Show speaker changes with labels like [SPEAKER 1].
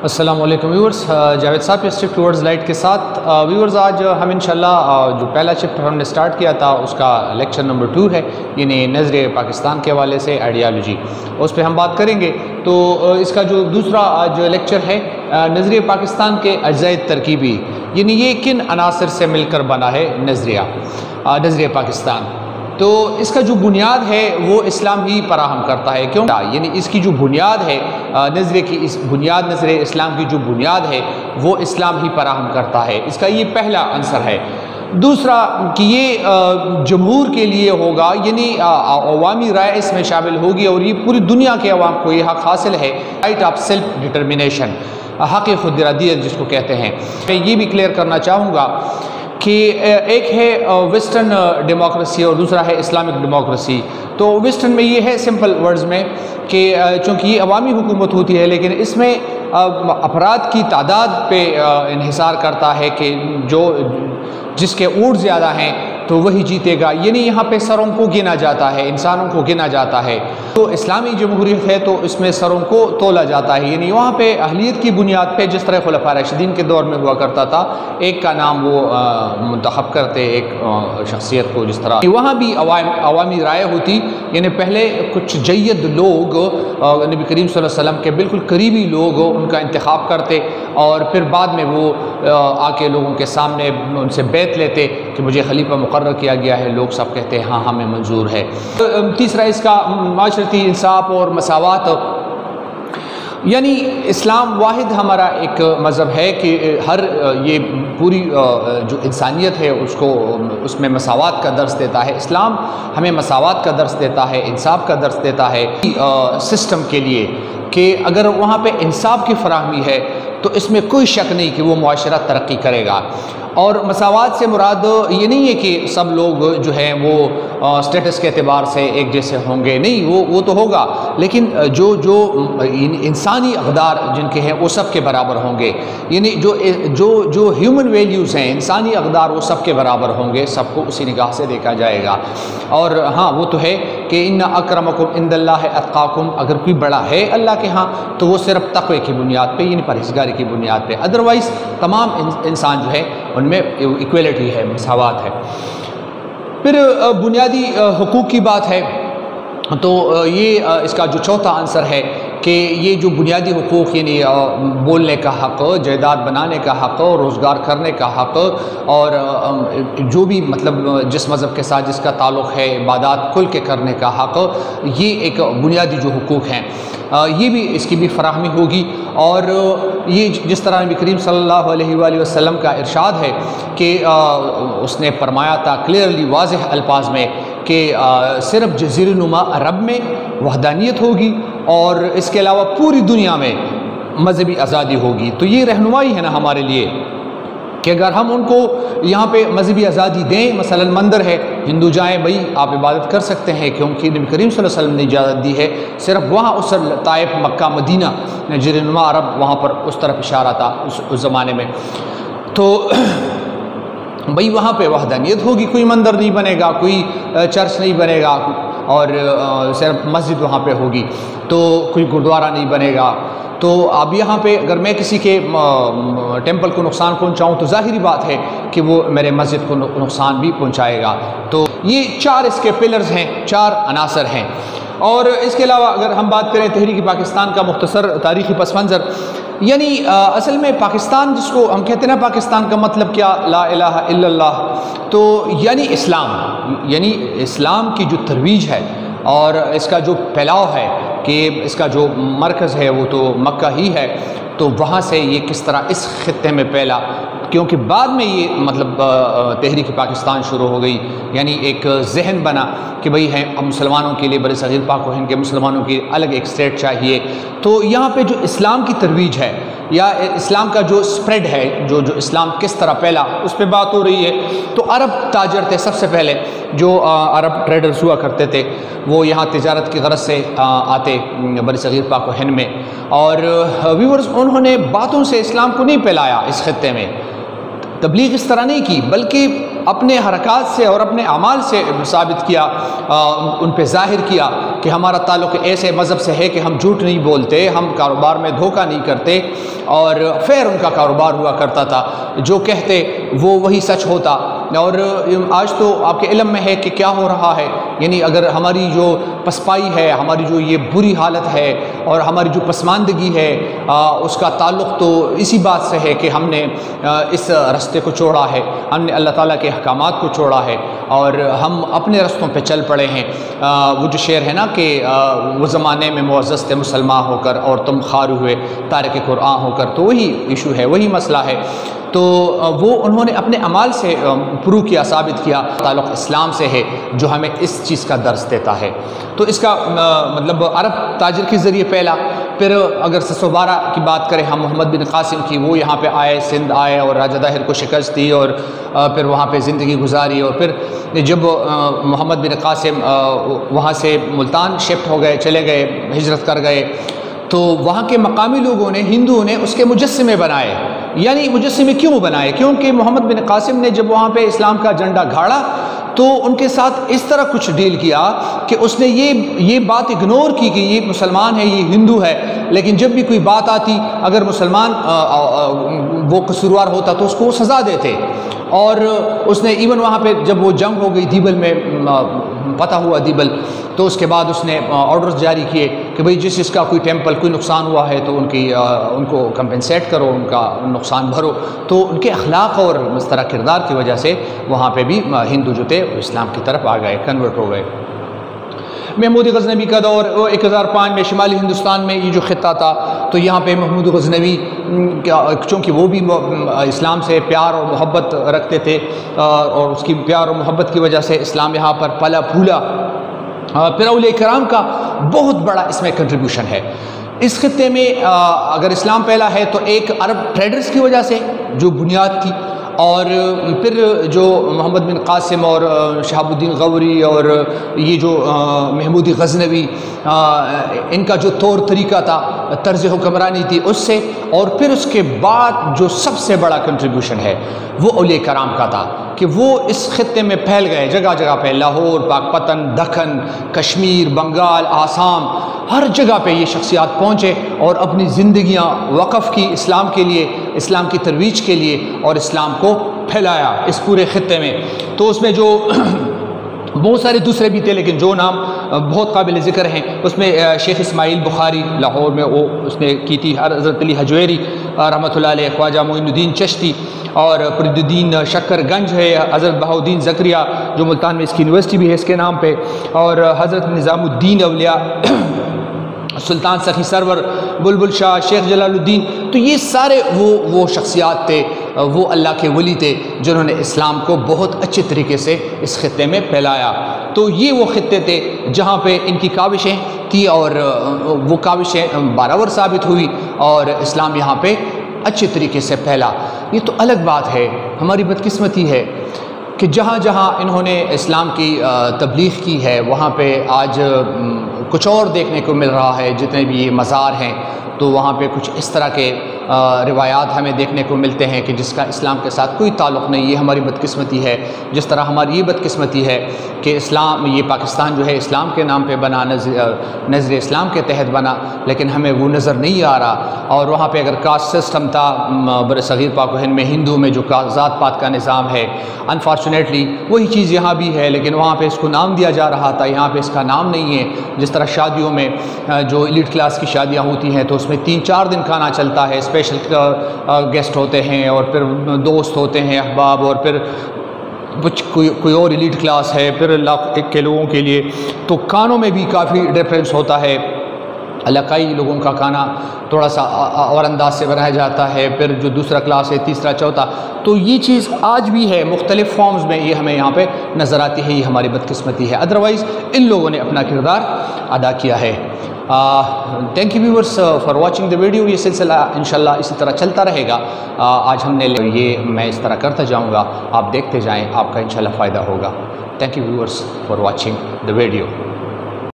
[SPEAKER 1] السلام علیکم ویورز، جاوید صاحب اسٹرکٹ ٹورڈز لائٹ کے ساتھ ویورز آج ہم انشاءاللہ جو پہلا چیپٹر ہم نے سٹارٹ کیا تھا اس کا لیکچر نمبر 2 ہے، یعنی نظریہ پاکستان کے حوالے سے آئیڈیالوجی، اس پہ ہم بات کریں گے۔ تو اس کا جو دوسرا آج لیکچر ہے نظریہ پاکستان کے اجزاء ترکیبی، یعنی یہ کن عناصر سے مل کر بنا ہے نظریہ پاکستان۔ تو اس کا جو بنیاد ہے وہ اسلام ہی فراہم کرتا ہے، کیوں؟ یعنی اس کی جو بنیاد ہے نظریے کی، اس بنیاد نظریہ اسلام کی جو بنیاد ہے وہ اسلام ہی فراہم کرتا ہے، اس کا یہ پہلا عنصر ہے۔ دوسرا کہ یہ جمہور کے لیے ہوگا، یعنی عوامی رائے اس میں شامل ہوگی اور یہ پوری دنیا کے عوام کو یہ حق حاصل ہے، رائٹ آف سیلف ڈٹرمنیشن، حق خود ارادیت جس کو کہتے ہیں۔ میں یہ بھی کلیئر کرنا چاہوں گا کہ ایک ہے ویسٹرن ڈیموکریسی اور دوسرا ہے اسلامک ڈیموکریسی۔ تو ویسٹرن میں یہ ہے سمپل ورڈز میں کہ چونکہ یہ عوامی حکومت ہوتی ہے لیکن اس میں افراد کی تعداد پہ انحصار کرتا ہے کہ جس کے ووٹ زیادہ ہیں تو وہی جیتے گا، یعنی یہاں پہ سروں کو گنا جاتا ہے، انسانوں کو گنا جاتا ہے۔ تو اسلامی جمہوریت ہے تو اس میں سروں کو تولا جاتا ہے، یعنی وہاں پہ اہلیت کی بنیاد پہ جس طرح خلفاء راشدین کے دور میں ہوا کرتا تھا، ایک کا نام وہ منتخب کرتے ایک شخصیت کو، جس طرح وہاں بھی عوامی رائے ہوتی، یعنی پہلے کچھ جید لوگ نبی کریم صلی اللہ علیہ وسلم کے بالکل قریبی لوگ ان کا انتخاب کرتے اور پھر بعد میں وہ آ کے لوگوں کے سامنے ان سے بیعت لیتے کہ مجھے خلیفہ مقرر کیا گیا ہے، لوگ سب کہتے ہیں ہاں ہمیں منظور ہے۔ تیسرا اس کا معاشرتی انصاف اور مساوات، یعنی اسلام واحد ہمارا ایک مذہب ہے کہ یہ پوری جو انسانیت ہے اس میں مساوات کا درس دیتا ہے۔ اسلام ہمیں مساوات کا درس دیتا ہے، انصاف کا درس دیتا ہے سسٹم کے لیے، کہ اگر وہاں پہ انصاف کی فراہمی ہے تو اس میں کوئی شک نہیں کہ وہ معاشرہ ترقی کرے گا۔ اور مساوات سے مراد یہ نہیں ہے کہ سب لوگ جو ہیں وہ سٹیٹس کے اعتبار سے ایک جیسے ہوں گے، نہیں، وہ تو ہوگا، لیکن جو انسانی اقدار جن کے ہیں وہ سب کے برابر ہوں گے، یعنی جو ہیومن ویلیوز ہیں، انسانی اقدار، وہ سب کے برابر ہوں گے، سب کو اسی نگاہ سے دیکھا جائے گا۔ اور ہاں وہ تو ہے کہ ان اکرمکم عند اللہ اتقاکم، اگر کوئی بڑا ہے اللہ کے ہاں تو وہ صرف تقوی کی بنیاد پہ، یعنی پرہیزگاری کی بنیاد پہ، ادروائز تمام انسان جو ہے ان میں ایکویلٹی ہے، مساوات ہے۔ پھر بنیادی حقوق کی بات ہے تو یہ اس کا جو چوتھا عنصر ہے کہ یہ جو بنیادی حقوق، یعنی بولنے کا حق، جائیداد بنانے کا حق، روزگار کرنے کا حق، اور جو بھی مطلب جس مذہب کے ساتھ جس کا تعلق ہے، عبادات کھل کے کرنے کا حق، یہ ایک بنیادی جو حقوق ہیں یہ بھی اس کی بھی فراہمی ہوگی۔ اور یہ جس طرح نبی کریم صلی اللہ علیہ وآلہ وسلم کا ارشاد ہے کہ اس نے فرمایا تھا کلیئرلی واضح الفاظ میں کہ صرف جزیرہ نما عرب میں وحدانیت ہوگی اور اس کے علاوہ پوری دنیا میں مذہبی آزادی ہوگی۔ تو یہ رہنمائی ہے نا ہمارے لیے کہ اگر ہم ان کو یہاں پہ مذہبی آزادی دیں، مثلا مندر ہے، ہندو جائیں بھائی آپ عبادت کر سکتے ہیں کیونکہ نبی کریم صلی اللہ علیہ وسلم نے اجازت دی ہے، صرف وہاں اس طائف، مکہ، مدینہ، جزیرہ نما عرب، وہاں پر اس طرف اشارہ تھا اس زمانے میں، تو بھئی وہاں پہ وحدانیت ہوگی، کوئی مندر نہیں بنے گا، کوئی چرچ نہیں بنے گا، اور صرف مسجد وہاں پہ ہوگی، تو کوئی گردوارہ نہیں بنے گا۔ تو اب یہاں پہ اگر میں کسی کے ٹیمپل کو نقصان پہنچاؤں تو ظاہری بات ہے کہ وہ میرے مسجد کو نقصان بھی پہنچائے گا۔ تو یہ 4 اس کے پلرز ہیں، 4 عناصر ہیں۔ اور اس کے علاوہ اگر ہم بات کریں تحریک پاکستان کا مختصر تاریخی پس منظر، یعنی اصل میں پاکستان جس کو ہم کہتے ہیں نا، پاکستان کا مطلب کیا؟ لا الہ الا اللہ، تو یعنی اسلام کی جو ترویج ہے اور اس کا جو پھیلاؤ ہے کہ اس کا جو مرکز ہے وہ تو مکہ ہی ہے، تو وہاں سے یہ کس طرح اس خطے میں پھیلا، کیونکہ بعد میں یہ مطلب تحریک پاکستان شروع ہو گئی، یعنی ایک ذہن بنا کہ بھئی ہے مسلمانوں کے لیے، بر صغیر پاک و ہند کے مسلمانوں کی الگ ایک اسٹیٹ چاہیے۔ تو یہاں پہ جو اسلام کی ترویج ہے یا اسلام کا جو سپریڈ ہے، جو اسلام کس طرح پھیلا، اس پہ بات ہو رہی ہے۔ تو عرب تاجر تھے سب سے پہلے، جو عرب ٹریڈرز ہوا کرتے تھے، وہ یہاں تجارت کی غرض سے آتے بر صغیر پاک و ہند میں، اور ویورز انہوں نے باتوں سے اسلام کو نہیں پھیلایا اس خطے میں، تبلیغ اس طرح نہیں کی، بلکہ اپنے حرکات سے اور اپنے اعمال سے ثابت کیا، ان پہ ظاہر کیا کہ ہمارا تعلق ایسے مذہب سے ہے کہ ہم جھوٹ نہیں بولتے، ہم کاروبار میں دھوکہ نہیں کرتے، اور فیر ان کا کاروبار ہوا کرتا تھا، جو کہتے وہ وہی سچ ہوتا۔ اور آج تو آپ کے علم میں ہے کہ کیا ہو رہا ہے، یعنی اگر ہماری جو پسپائی ہے، ہماری جو یہ بری حالت ہے اور ہماری جو پسماندگی ہے، اس کا تعلق تو اسی بات سے ہے کہ ہم نے اس رستے کو چھوڑا ہے، ہم نے اللہ تعالیٰ کے احکامات کو چھوڑا ہے اور ہم اپنے رستوں پہ چل پڑے ہیں۔ وہ جو شعر ہے نا کہ وہ زمانے میں معزز تھے مسلمان ہو کر اور تم خار ہوئے تارک قرآن ہو کر، تو وہی ایشو ہے، وہی مسئلہ ہے۔ تو وہ انہوں نے اپنے اعمال سے پروو کیا، ثابت کیا تعلق اسلام سے ہے، جو ہمیں اس چیز کا درس دیتا ہے۔ تو اس کا مطلب عرب تاجر کے ذریعے پھیلا۔ پھر اگر 712 کی بات کریں ہم محمد بن قاسم کی، وہ یہاں پہ آئے، سندھ آئے اور راجہ داہر کو شکست دی اور پھر وہاں پہ زندگی گزاری، اور پھر جب محمد بن قاسم وہاں سے ملتان شفٹ ہو گئے، چلے گئے، ہجرت کر گئے، تو وہاں کے مقامی لوگوں نے، ہندوؤں نے اس کے مجسمے بنائے۔ یعنی مجسمے کیوں بنائے؟ کیونکہ محمد بن قاسم نے جب وہاں پہ اسلام کا جھنڈا گاڑا تو ان کے ساتھ اس طرح کچھ ڈیل کیا کہ اس نے یہ بات اگنور کی کہ یہ مسلمان ہے، یہ ہندو ہے، لیکن جب بھی کوئی بات آتی، اگر مسلمان وہ قصوروار ہوتا تو اس کو وہ سزا دیتے۔ اور اس نے ایون وہاں پہ جب وہ جنگ ہو گئی دیبل میں، پتہ ہوا دیبل، تو اس کے بعد اس نے آرڈرز جاری کیے کہ بھئی جس کا کوئی ٹیمپل کوئی نقصان ہوا ہے تو ان کو کمپنسیٹ کرو، ان کا نقصان بھرو۔ تو ان کے اخلاق اور اس طرح کردار کی وجہ سے وہاں پہ بھی ہندو جو تھے اسلام کی طرف آ گئے، کنورٹ ہو گئے۔ محمود غزنوی کا دور 1005 میں شمالی ہندوستان میں یہ جو خطہ تھا، تو یہاں پہ محمود غزنوی چونکہ وہ بھی اسلام سے پیار اور محبت رکھتے تھے، اور اس کی پیار اور محبت کی وجہ سے اسلام یہاں پر پلا پھولا۔ پھر اولیاء کرام کا بہت بڑا اس میں کنٹریبیوشن ہے۔ اس خطے میں اگر اسلام پھیلا ہے تو ایک عرب ٹریڈرز کی وجہ سے جو بنیاد تھی، اور پھر جو محمد بن قاسم اور شہاب الدین غوری اور یہ جو محمود غزنوی، ان کا جو طور طریقہ تھا، طرز حکمرانی تھی اس سے، اور پھر اس کے بعد جو سب سے بڑا کنٹریبیوشن ہے وہ اولیاء کرام کا تھا کہ وہ اس خطے میں پھیل گئے، جگہ جگہ پہ، لاہور، پاک پتن، دکن، کشمیر، بنگال، آسام، ہر جگہ پہ یہ شخصیات پہنچے اور اپنی زندگیاں وقف کی اسلام کے لیے، اسلام کی ترویج کے لیے، اور اسلام کو پھیلایا اس پورے خطے میں۔ تو اس میں جو بہت سارے دوسرے بھی تھے، لیکن جو نام بہت قابل ذکر ہیں اس میں شیخ اسماعیل بخاری لاہور میں وہ اس نے کی تھی، حضرت علی حجویری رحمۃ اللہ علیہ، خواجہ معین الدین چشتی، اور فرید الدین شکر گنج ہے، حضرت بہاؤدین زکریہ جو ملتان میں اس کی یونیورسٹی بھی ہے اس کے نام پہ، اور حضرت نظام الدین اولیاء، سلطان سخی سرور، بلبل شاہ، شیخ جلال الدین۔ تو یہ سارے وہ شخصیات تھے، وہ اللہ کے ولی تھے جنہوں نے اسلام کو بہت اچھے طریقے سے اس خطے میں پھیلایا۔ تو یہ وہ خطے تھے جہاں پہ ان کی کاوشیں تھی، اور وہ کاوشیں برابر ثابت ہوئی اور اسلام یہاں پہ اچھے طریقے سے پھیلا۔ یہ تو الگ بات ہے، ہماری بدقسمتی ہے کہ جہاں جہاں انہوں نے اسلام کی تبلیغ کی ہے وہاں پہ آج کچھ اور دیکھنے کو مل رہا ہے۔ جتنے بھی یہ مزار ہیں تو وہاں پہ کچھ اس طرح کے روایات ہمیں دیکھنے کو ملتے ہیں کہ جس کا اسلام کے ساتھ کوئی تعلق نہیں۔ یہ ہماری بدقسمتی ہے، جس طرح ہماری یہ بدقسمتی ہے کہ اسلام، یہ پاکستان جو ہے اسلام کے نام پہ بنا، نظر اسلام کے تحت بنا، لیکن ہمیں وہ نظر نہیں آ رہا۔ اور وہاں پہ اگر کاسٹ سسٹم تھا بر صغیر پاک و ہند میں، ہندو میں جو ذات پات کا نظام ہے، انفارچونیٹلی وہی چیز یہاں بھی ہے، لیکن وہاں پہ اس کو نام دیا جا رہا تھا، یہاں پہ اس کا نام نہیں ہے۔ جس طرح شادیوں میں جو ایلیٹ کلاس کی شادیاں ہوتی ہیں تو اس میں 3-4 دن کھانا چلتا ہے، اسپیشل گیسٹ ہوتے ہیں، اور پھر دوست ہوتے ہیں، احباب، اور پھر کوئی اور ایلیٹ کلاس ہے، پھر لاکھ کے لوگوں کے لیے تو کھانوں میں بھی کافی ڈفرینس ہوتا ہے۔ علاقائی لوگوں کا کھانا تھوڑا سا اور انداز سے بنایا جاتا ہے، پھر جو دوسرا کلاس ہے، تیسرا، چوتھا، تو یہ چیز آج بھی ہے مختلف فارمز میں، یہ ہمیں یہاں پہ نظر آتی ہے۔ یہ ہماری بدقسمتی ہے، ادروائز ان لوگوں نے اپنا کردار ادا کیا ہے۔ Thank you viewers for watching the video. یہ سلسلہ انشاءاللہ اسی طرح چلتا رہے گا۔ آج ہم نے یہ میں اس طرح کرتا جاؤں گا، آپ دیکھتے جائیں، آپ کا انشاءاللہ فائدہ ہوگا۔ Thank you viewers for watching the video.